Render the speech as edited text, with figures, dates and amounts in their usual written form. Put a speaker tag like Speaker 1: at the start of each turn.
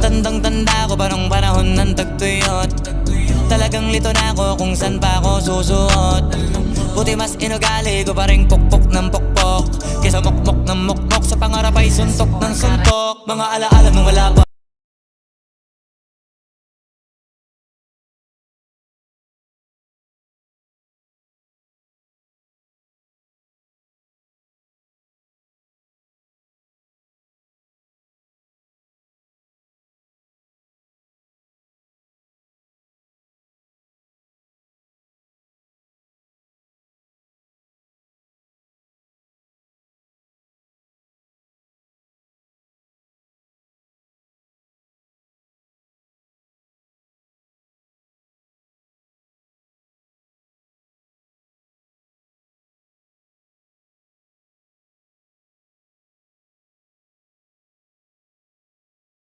Speaker 1: Tandang-tanda ko pa nung panahon ng tagtuyot. Talagang lito na ako kung san pa ako susuot. Buti mas inugali ko pa rin pukpok ng pukpok kesa mokmok ng mokmok. Sa pangarap ay suntok ng suntok. Mga alaala nung wala